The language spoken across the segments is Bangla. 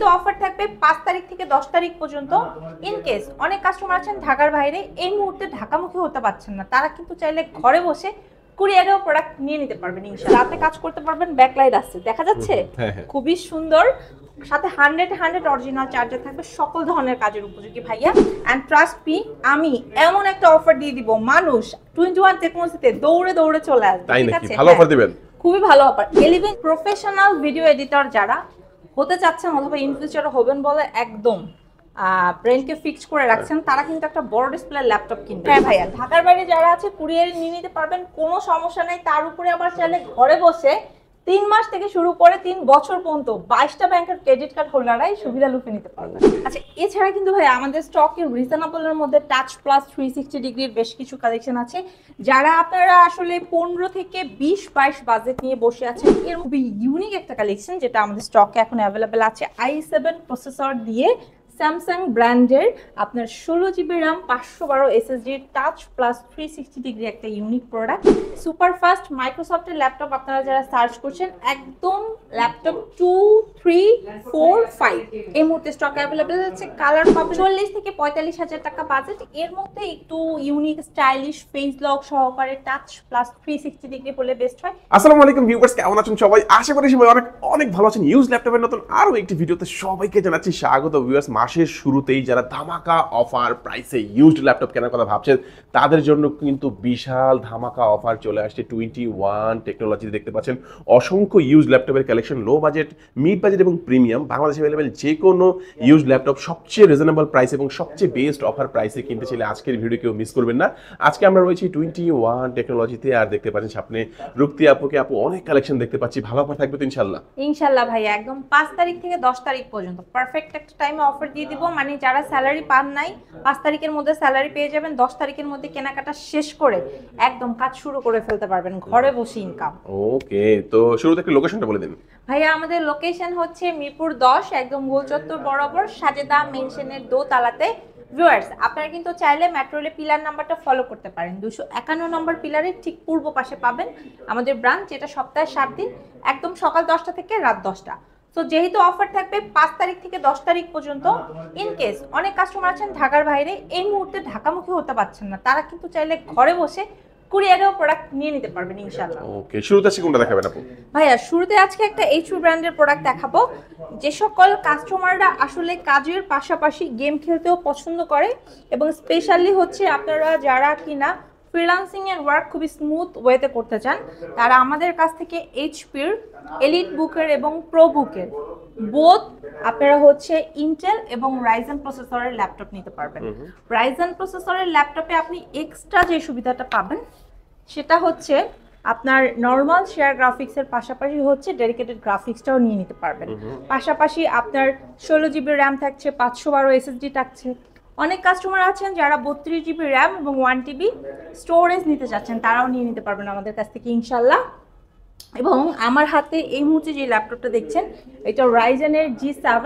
যেহেতু অফার থাকবে 5 তারিখ থেকে 10 তারিখ পর্যন্ত, ইন কেস অনেক কাস্টমার আছেন ঢাকার বাইরে, এই মুহূর্তে ঢাকামুখী হতে পারছেন না, তারা কিন্তু চাইলে ঘরে বসে কুরিয়ারেও প্রোডাক্ট নিয়ে নিতে পারবেন। ইনশাআল্লাহ রাতে কাজ করতে পারবেন। ব্যাকলাইট আছে, দেখা যাচ্ছে খুবই সুন্দর, সাথে 100 অরিজিনাল চার্জার থাকবে, সকল ধরনের কাজের উপযোগী ভাইয়া। এন্ড ট্রাস্ট মি, আমি এমন একটা অফার দিয়ে দিব, মানুষ 21 টেকনোলজিতে দৌড়ে দৌড়ে চলে আসবে। ঠিক আছে, ভালো অফার দিবেন, খুবই ভালো অফার। 11 প্রফেশনাল ভিডিও এডিটর যারা হতে চাচ্ছেন অথবা ইন ফিউচারে হবেন বলে একদম ব্রেনকে ফিক্স করে রাখছেন, তারা কিন্তু একটা বড় ডিসপ্লে ল্যাপটপ কিনবে। হ্যাঁ ভাইয়া, ঢাকার বাইরে যারা আছে কুরিয়ারে নিয়ে নিতে পারবেন, কোনো সমস্যা নেই। তার উপরে আবার চাইলে ঘরে বসে 3 মাস থেকে শুরু করে 3 বছর পর্যন্ত 22টা ব্যাংকের ক্রেডিট কার্ড হোল্ডাররাই সুবিধা লুফে নিতে পারবেন। আচ্ছা, এছাড়া কিন্তু ভাই আমাদের স্টকে রিজনেবলের মধ্যে টাচ প্লাস 360 ডিগ্রির বেশ কিছু কালেকশন আছে। যারা আপনারা আসলে 15 থেকে 20-22 বাজেট নিয়ে বসে আছেন, এর খুবই ইউনিক একটা কালেকশন যেটা আমাদের স্টকে এখন অ্যাভেলেবেল আছে। i7 প্রসেসর দিয়ে স্যামসাং ব্র্যান্ডের আপনার 16 GB RAM 512 SSD touch plus 360 degree একটা ইউনিক প্রোডাক্ট। সুপার ফাস্ট মাইক্রোসফটের ল্যাপটপ আপনারা যারা সার্চ করছেন, একদম ল্যাপটপ 2, 3, 4, 5 এই মুহূর্তে স্টক অ্যাভেলেবেল আছে। কালার পাবেন 40 থেকে 45 হাজার টাকা বাজেট, এর মধ্যে একটু ইউনিক স্টাইলিশ ফেস লক সহকারে টাচ প্লাস 360 ডিগ্রি হলে বেস্ট হয়। আসসালামু আলাইকুম ভিউয়ার্স, কেমন আছেন সবাই? আশা করি সবাই অনেক ভালো আছেন। ইউজ ল্যাপটপের নতুন আরো একটি ভিডিওতে সবাইকে জানাচ্ছি স্বাগত। ভিউয়ার্স, মাসের শুরুতেই যারা ধামাকা অফার প্রাইসে ইউজড ল্যাপটপ কেনার কথা ভাবছেন, তাদের জন্য কিন্তু বিশাল ধামাকা অফার চলে আসছে। 21 টেকনোলজি দেখতে পাচ্ছেন অসংখ্য ইউজ ল্যাপটপের collection, low budget, mid budget এবং প্রিমিয়াম। বাংলাদেশে অ্যাভেলেবেল যে কোনো ইউজ ল্যাপটপ সবচেয়ে রিজনেবল প্রাইস এবং সবচেয়ে বেস্ট অফার প্রাইসে কিনতে চাইলে আজকের ভিডিও কেউ মিস করবেন না। আজকে আমরা রয়েছি 21 টেকনোলজিতে, আর দেখতে পাচ্ছেন সামনে রুক্তি আপুকে, আপু অনেক কালেকশন দেখতে পাচ্ছি। ভালো অফার থাকবে তো ইনশাআল্লাহ? ইনশাআল্লাহ ভাই, একদম 5 তারিখ থেকে 10 তারিখ পর্যন্ত পারফেক্ট একটা টাইমে অফার দিয়ে দিব। মানে যারা স্যালারি পান নাই, 5 তারিখের মধ্যে স্যালারি পেয়ে যাবেন, 10 তারিখের মধ্যে কেনাকাটা শেষ করে একদম কাজ শুরু করে ফেলতে পারবেন, ঘরে বসে ইনকাম। ওকে, তো শুরুতে একটা লোকেশনটা বলে দিন ভাইয়া। আমাদের লোকেশন হচ্ছে মিরপুর 10, একদম গোল চত্বর বরাবর সাজেদা মেনশনের দোতলাতে। ভিউয়ার্স, আপনারা কিন্তু চাইলে মেট্রো রেলের পিলার নাম্বারটা ফলো করতে পারেন। 251 নম্বর পিলারের ঠিক পূর্ব পাশে পাবেন আমাদের ব্রাঞ্চ, যেটা সপ্তাহে 7 দিন, একদম সকাল 10টা থেকে রাত 10টা। তো যেহেতু অফার থাকবে 5 তারিখ থেকে 10 তারিখ পর্যন্ত, ইন কেস অনেক কাস্টমার আছেন ঢাকার বাইরে, এই মুহূর্তে ঢাকামুখী হতে পারছেন না, তারা কিন্তু চাইলে ঘরে বসে কুরিয়ারেও প্রোডাক্ট নিয়ে নিতে পারবেন ইনশাআল্লাহ। ওকে, শুরুতে আজকে কোনটা দেখাবেন আপু? ভাইয়া, শুরুতে আজকে একটা এইচপি ব্র্যান্ডের প্রোডাক্ট দেখাবো। যে সকল কাস্টমাররা আসলে কাজের পাশাপাশি গেম খেলতেও পছন্দ করে, এবং স্পেশালি হচ্ছে আপনারা যারা কিনা ফ্রিল্যান্সিং এর ওয়ার্ক খুবই স্মুথ ওয়েতে করতে চান, তারা আমাদের কাছ থেকে এইচপির এলিট বুকের এবং প্রো বুকের বোথ আপনারা হচ্ছে ইন্টেল এবং রাইজেন প্রসেসরের ল্যাপটপ নিতে পারবেন। রাইজেন প্রসেসরের ল্যাপটপে আপনি এক্সট্রা যে সুবিধাটা পাবেন সেটা হচ্ছে আপনার নর্মাল শেয়ার গ্রাফিক্সের পাশাপাশি হচ্ছে ডেডিকেটেড গ্রাফিক্সটাও নিয়ে নিতে পারবেন। পাশাপাশি আপনার 16 জিবি র্যাম থাকছে, 512 এসএসডি থাকছে। অনেক কাস্টমার আছেন যারা 32 জিবি র্যাম এবং 1 টিবি স্টোরেজ নিতে চাচ্ছেন, তারাও নিয়ে নিতে পারবেন আমাদের কাছ থেকে ইনশাল্লাহ। এবং আমার হাতে এই মুহূর্তে যে ল্যাপটপটা দেখছেন, এটা রাইজেনের G7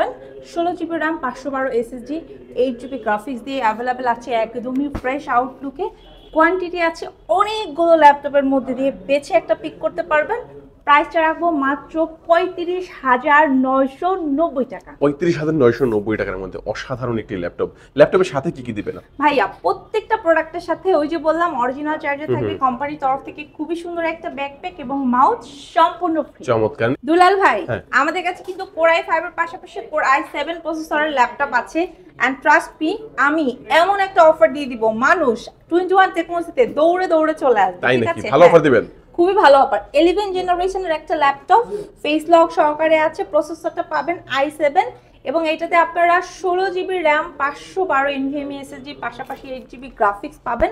16 GB RAM 512 SSD 8 GB graphics দিয়ে অ্যাভেলেবেল আছে, একদমই ফ্রেশ আউটলুকে। কোয়ান্টিটি আছে অনেকগুলো ল্যাপটপের মধ্যে দিয়ে বেছে একটা পিক করতে পারবেন। প্রাইসটা রাখবো মাত্র 35,990 টাকা। 35,990 টাকার মধ্যে অসাধারণ একটি ল্যাপটপ। ল্যাপটপের সাথে কি কি দিবেন ভাইয়া? প্রত্যেকটা প্রোডাক্টের সাথে ওই যে বললাম অরিজিনাল চার্জার থাকবে, কোম্পানির তরফ থেকে খুবই সুন্দর একটা ব্যাকপ্যাক এবং মাউথ সম্পূর্ণ ফ্রি। চমৎকার। দুলাল ভাই, আমাদের কাছে কিন্তু Core i5 এর পাশাপাশি Core i7 প্রসেসরের ল্যাপটপ আছে। এন্ড ট্রাস্ট মি, আমি এমন একটা অফার দিয়ে দিব, মানুষ 21 টেকনোলজিতে দৌড়ে দৌড়ে চলে আসবে। ঠিক আছে, ভালো অফার দিবেন, খুবই ভালো অফার। 11 জেনারেশনের একটা ল্যাপটপ, ফেস লক সহকারে আছে, প্রসেসরটা পাবেন i7 এবং এইটাতে আপনারা 16 জিবি র্যাম 512 এনভিএমই এসএসডি পাশাপাশি 8 জিবি গ্রাফিক্স পাবেন।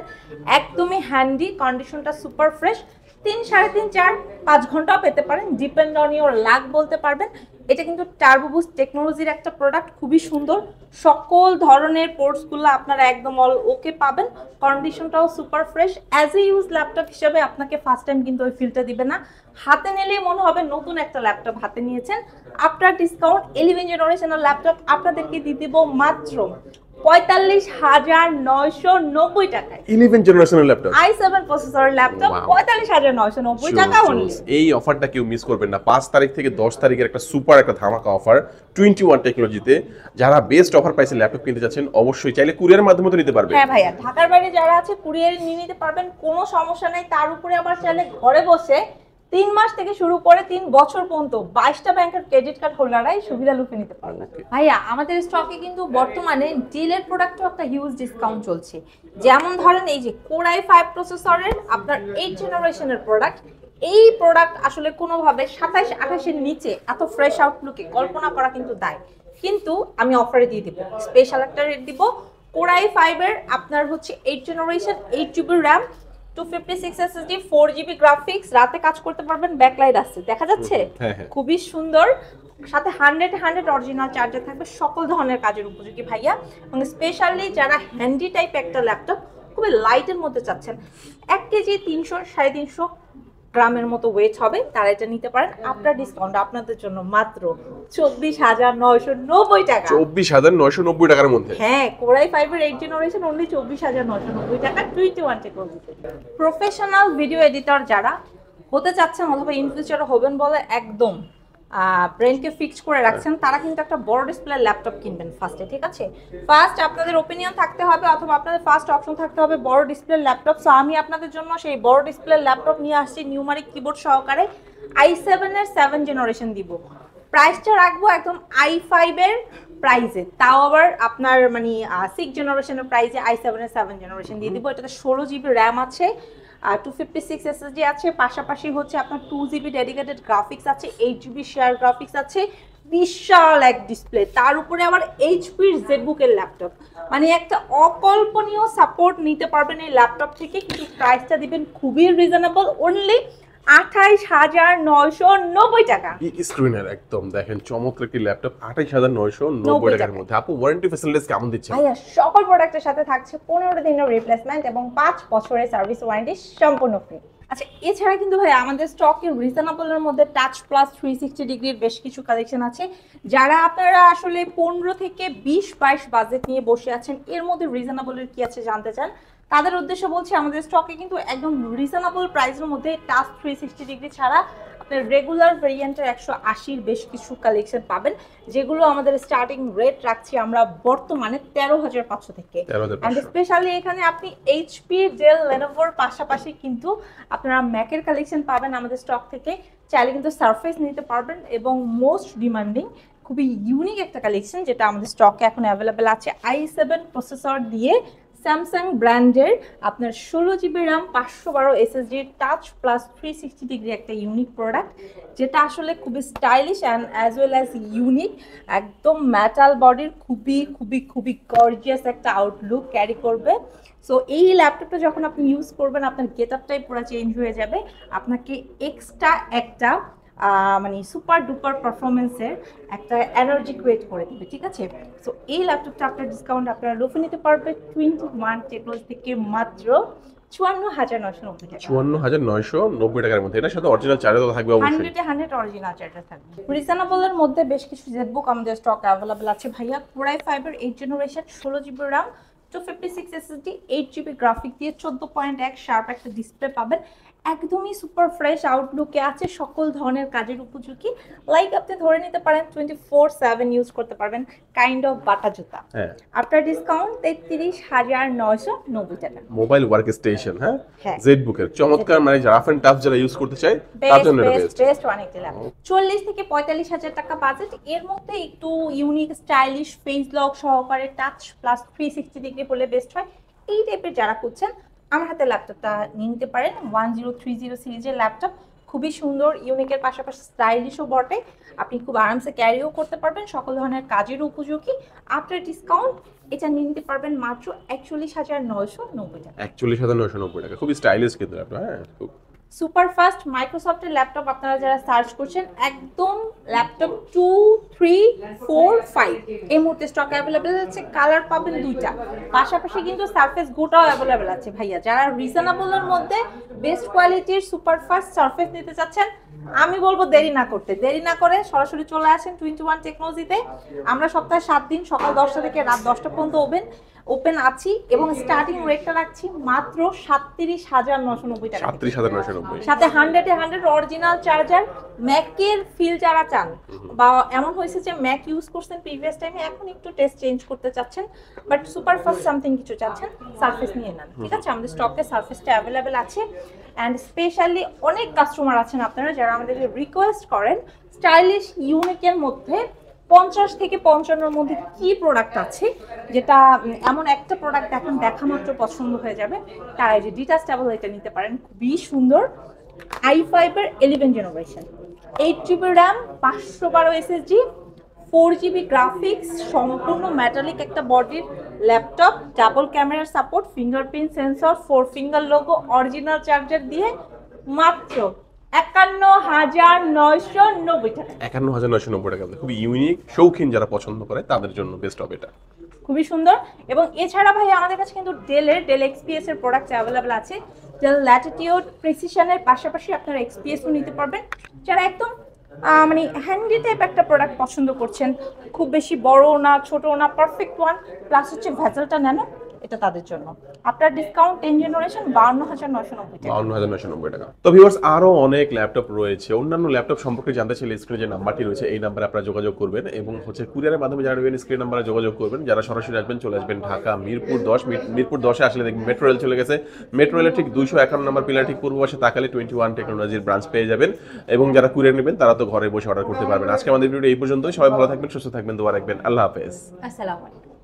একদমই হ্যান্ডি, কন্ডিশনটা সুপার ফ্রেশ। 3, 3.5, 4, 5 ঘন্টাও পেতে পারেন, ডিপেন্ড অন ইওর লাক বলতে পারবেন। এটা কিন্তু টার্বো বুস্ট টেকনোলজির একটা প্রোডাক্ট, খুবই সুন্দর। সকল ধরনের পোর্টসগুলো আপনারা একদম অল ওকে পাবেন, কন্ডিশনটাও super fresh. As a use laptop হিসেবে আপনাকে ফার্স্ট টাইম কিন্তু ওই ফিলটা দিবে না, হাতে নিলেই মনে হবে নতুন একটা ল্যাপটপ হাতে নিয়েছেন। আফটার ডিসকাউন্ট 11 জেনারেশনের ল্যাপটপ আপনাদেরকে দিয়ে দিব মাত্র 45,990 টাকায়। 11 জেনারেশনের ল্যাপটপ, i7 প্রসেসরের ল্যাপটপ 45,990 টাকা অনলি। এই অফারটা কেউ মিস করবেন না। 5 তারিখ থেকে 10 তারিখের একটা সুপার চমৎকার একটা ধামাকা অফার 21 টেকনোলজিতে। যারা বেস্ট অফার প্রাইসে ল্যাপটপ কিনতে চাচ্ছেন অবশ্যই চাইলে কুরিয়ারের মাধ্যমে তো নিতে পারবে। হ্যাঁ ভাইয়া, ঢাকার বাইরে যারা আছে কুরিয়ারে নিয়ে নিতে পারবেন, কোনো সমস্যা নেই। তার উপরে আবার চাইলে ঘরে বসে 3 মাস থেকে শুরু করে 3 বছর পর্যন্ত 22টা ব্যাংকের ক্রেডিট কার্ড হোল্ডাররাই সুবিধা লুফে নিতে পারবে। ভাইয়া আমাদের স্টকে কিন্তু বর্তমানে ডিলের প্রোডাক্টও একটা হিউজ ডিসকাউন্ট চলছে। যেমন ধরেন এই যে Core i5 প্রসেসরের আপনার 8 জেনারেশনের প্রোডাক্ট, এই প্রোডাক্ট আসলে কোনোভাবে 27-28 এর নিচে এত ফ্রেশ আউটলুকে কল্পনা করা কিন্তু দায়, কিন্তু আমি অফারে দিয়ে দিব, স্পেশাল একটা রেট দিব। Core i5 এর আপনার হচ্ছে 8 generation, 8GB RAM, 256 SSD, 4GB graphics, রাতে কাজ করতে পারবেন, ব্যাকলাইট আছে দেখা যাচ্ছে, খুবই সুন্দর। সাথে 100 অরিজিনাল চার্জার থাকবে, সকল ধরনের কাজের উপযোগী ভাইয়া। এবং স্পেশালি যারা হ্যান্ডি টাইপ একটা ল্যাপটপ খুবই লাইটের মধ্যে চাচ্ছেন, 1 কেজি 300-350 গ্রামের মতো ওয়েট হবে, তারা এটা নিতে পারেন। আপনার ডিসকাউন্ট আপনাদের জন্য মাত্র 24,990 টাকা। 24,990 টাকার মধ্যে। হ্যাঁ, Core i5 এর 8 জেনারেশন অনলি 24,990 টাকা 21 টেকনোলজিতে। প্রফেশনাল ভিডিও এডিটর যারা হতে চাচ্ছেন অথবা ইন ফিউচারে হবেন বলে একদম ব্রেনকে ফিক্স করে রাখছেন, তারা কিন্তু একটা বড় ডিসপ্লে ল্যাপটপ কিনবেন ফার্স্টে, ঠিক আছে? ফার্স্ট আপনাদের ওপিনিয়ন থাকতে হবে অথবা আপনাদের ফার্স্ট অপশন থাকতে হবে বড় ডিসপ্লে ল্যাপটপ। সো আমি আপনাদের জন্য সেই বড় ডিসপ্লে ল্যাপটপ নিয়ে আসছি নিউমারিক কিবোর্ড সহকারে, i7 এর 7 জেনারেশন দিব। প্রাইসটা রাখবো একদম i5 এর প্রাইসে, তাও আবার আপনার মানে 6 জেনারেশনের প্রাইসে i7 এর 7 জেনারেশন দিয়ে দিব। এটাতে 16GB র্যাম আছে, 256 SSD আছে, পাশাপাশি হচ্ছে আপনার 2GB ডেডিকেটেড গ্রাফিক্স আছে, 8GB শেয়ার গ্রাফিক্স আছে, বিশাল এক ডিসপ্লে, তার উপরে আবার এইচপির জেটবুকের ল্যাপটপ, মানে একটা অকল্পনীয় সাপোর্ট নিতে পারবেন এই ল্যাপটপ থেকে। কিন্তু প্রাইসটা দিবেন খুবই রিজনেবল, অনলি 28,990 টাকা। স্ক্রিনের একদম দেখেন চমৎকার একটি ল্যাপটপ 28,990 টাকার মধ্যে। আপু ওয়ারেন্টি ফ্যাসিলিটিস কেমন দিচ্ছে? ভাইয়া সকল প্রোডাক্টের সাথে থাকছে 15 দিনের রিপ্লেসমেন্ট এবং 5 বছরের সার্ভিস ওয়ারেন্টি সম্পূর্ণ ফ্রি। আচ্ছা, এছাড়া কিন্তু ভাই আমাদের স্টকে রিজনেবলের মধ্যে টাচ প্লাস 360 ডিগ্রির বেশ কিছু কালেকশন আছে। যারা আপনারা আসলে 15 থেকে 20-22 বাজেট নিয়ে বসে আছেন, এর মধ্যে রিজনেবলের কি আছে জানতে চান, তাদের উদ্দেশ্যে বলছি আমাদের স্টকে কিন্তু একদম রিজনেবল প্রাইসের মধ্যে টাচ 360 ডিগ্রি ছাড়া আপনার রেগুলার ভেরিয়েন্টের 180-র বেশ কিছু কালেকশন পাবেন, যেগুলো আমাদের স্টার্টিং রেট রাখছি আমরা বর্তমানে 13,500 থেকে। এন্ড স্পেশালি এখানে আপনি এইচপি, ডেল, লেনোভোর পাশাপাশি কিন্তু আপনারা ম্যাকের কালেকশন পাবেন আমাদের স্টক থেকে। চাইলে কিন্তু সারফেস নিতে পারবেন এবং মোস্ট ডিমান্ডিং খুবই ইউনিক একটা কালেকশন যেটা আমাদের স্টকে এখন অ্যাভেলেবেল আছে, i7 প্রসেসর দিয়ে স্যামসাং ব্র্যান্ডের আপনার 16GB RAM, 512 SSD, touch plus 360 degree একটা ইউনিক প্রোডাক্ট, যেটা আসলে খুবই stylish and as well as unique. একদম মেটাল বডির খুবই খুবই খুবই গর্জিয়াস একটা আউটলুক ক্যারি করবে। সো এই ল্যাপটপটা যখন আপনি ইউজ করবেন আপনার গেট আপটাই পুরো চেঞ্জ হয়ে যাবে, আপনাকে এক্সট্রা একটা মানে সুপার ডুপার পারফরমেন্সের একটা এনার্জি ক্রিয়েট করে দিবে, ঠিক আছে? সো এই ল্যাপটপটা আপনার ডিসকাউন্ট আপনারা লুফে নিতে পারবে 21 টেকনোলজি থেকে মাত্র 54,990 টাকা। 54,990 টাকার মধ্যে। এটার সাথে অরিজিনাল চার্জার থাকবে অবশ্যই, 100 অরিজিনাল চার্জার থাকবে। রিজনেবলের মধ্যে বেশ কিছু জেটবুক আমাদের স্টক অ্যাভেলেবল আছে ভাইয়া। Core i5 এর 8 generation, 16GB RAM, 256 SSD, 8GB graphic দিয়ে 14.1 শার্প একটা ডিসপ্লে পাবেন, একদমই সুপার ফ্রেশ আউটলুকে আছে, সকল ধরনের কাজের উপযোগী। লাইক আপনি ধরে নিতে পারেন 24/7 ইউজ করতে পারবেন, কাইন্ড অফ বাটা জুতা। আফটার ডিসকাউন্ট 33,990 টাকা। মোবাইল ওয়ার্ক স্টেশন, হ্যাঁ জেটবুকের চমৎকার, মানে রাফ এন্ড টাফ যারা ইউজ করতে চায় তার জন্য বেস্ট অনেকটা ল্যাপটপ। 40 থেকে 45,000 টাকা বাজেট, এর মধ্যে একটু ইউনিক স্টাইলিশ ফেস লক সহকারে টাচ প্লাস 360 ডিগ্রি হলে বেস্ট হয়। এই টাইপের যারা খুঁজছেন আমার হাতে ল্যাপটপটা নিয়ে নিতে পারেন। 1030 সিরিজের ল্যাপটপ, খুবই সুন্দর, ইউনিকের পাশাপাশি স্টাইলিশও বটে, আপনি খুব আরামসে ক্যারিও করতে পারবেন, সকল ধরনের কাজের উপযোগী। আফটার ডিসকাউন্ট এটা নিয়ে নিতে পারবেন মাত্র 41,990 টাকা। 41,990 টাকা, খুবই স্টাইলিশ কিন্তু ল্যাপটপ। হ্যাঁ, সুপার ফাস্ট মাইক্রোসফটের ল্যাপটপ আপনারা যারা সার্চ করছেন, একদম ল্যাপটপ 2, 3, 4, 5 এই মুহূর্তে স্টক অ্যাভেলেবেল আছে। কালার পাবেন 2টা, পাশাপাশি কিন্তু সারফেস গোটাও অ্যাভেলেবেল আছে ভাইয়া। যারা রিজনেবলের মধ্যে বেস্ট কোয়ালিটির সুপার ফাস্ট সারফেস নিতে চাচ্ছেন, আমি বলবো দেরি না করে সরাসরি চলে আসেন 21 টেকনোলজিতে। আমরা সপ্তাহে 7 দিন সকাল 10টা থেকে রাত 10টা পর্যন্ত ওপেন। ওপেন আছি এবং স্টার্টিং রেটটা রাখছি মাত্র 37,990 টাকা। 37,990। সাথে 100 অরিজিনাল চার্জার। ম্যাকের ফিল যারা চান বা এমন হয়েছে যে ম্যাক ইউজ করছেন প্রিভিয়াস টাইমে, এখন একটু টেস্ট চেঞ্জ করতে চাচ্ছেন বাট সুপার ফাস্ট সামথিং কিছু চাচ্ছেন, সারফেস নিয়ে নেন। ঠিক আছে, আমাদের স্টকে সারফেসটা অ্যাভেলেবেল আছে। অ্যান্ড স্পেশালি অনেক কাস্টমার আছেন আপনারা যারা আমাদেরকে রিকোয়েস্ট করেন স্টাইলিশ ইউনিকের মধ্যে 50 থেকে 55 মধ্যে কি প্রোডাক্ট আছে যেটা এমন একটা প্রোডাক্ট এখন দেখা মাত্র পছন্দ হয়ে যাবে, তারা এই যে ডিটাচেবল এটা নিতে পারেন। খুবই সুন্দর i5 এর 11 generation, 8GB RAM, 512 SSD, 4GB graphics, সম্পূর্ণ মেটালিক একটা বডির ল্যাপটপ, ডাবল ক্যামেরার support, fingerprint sensor, 4 finger logo, original charger দিয়ে মাত্র 51,990 টাকা। 51,990 টাকা। খুব ইউনিক, শৌখিন যারা পছন্দ করে তাদের জন্য বেস্ট হবে এটা। খুবই সুন্দর। এবং এছাড়া ভাই আমাদের কাছে কিন্তু ডেল এক্সপিএস এর প্রোডাক্ট অ্যাভেলেবল আছে। ডেল ল্যাটিটিউড প্রিসিশনের পাশাপাশি আপনারা এক্সপিএসও নিতে পারবেন। যারা একদম মানে হ্যান্ডি টাইপ একটা প্রোডাক্ট পছন্দ করছেন, খুব বেশি বড় না ছোট না, পারফেক্ট ওয়ান, প্লাস হচ্ছে ভেজেলটা ন্যানো, এটা তাদের জন্য। আপনার ডিসকাউন্ট 10 জেনারেশন 52,990 টাকা। 52,990 টাকা। তো ভিউয়ার্স, আরো অনেক ল্যাপটপ রয়েছে। অন্যান্য ল্যাপটপ সম্পর্কে জানতে চাইলে স্ক্রিনে যে নাম্বারটি রয়েছে এই নাম্বারে আপনারা যোগাযোগ করবেন এবং কুরিয়ারের মাধ্যমে যারা নেবেন স্ক্রিন নাম্বারে যোগাযোগ করবেন। যারা সরাসরি আসবেন চলে আসবেন ঢাকা মিরপুর 10। মিরপুর 10-এ আসলে দেখবেন মেট্রো রেল চলে গেছে। মেট্রো রেলের ঠিক 251 নম্বর পিলার ঠিক পূর্ব পাশে তাকালে 21 টেকনোলজির ব্রাঞ্চ পেয়ে যাবেন। এবং যারা কুরিয়ার নেবেন তারা তো ঘরে বসে অর্ডার করতে পারবেন। আজকে আমাদের ভিডিও এই পর্যন্তই। সবাই ভালো থাকবেন, সুস্থ থাকবেন, দোয়া রাখবেন। আল্লাহ হাফেজ। আসসালামু আলাইকুম।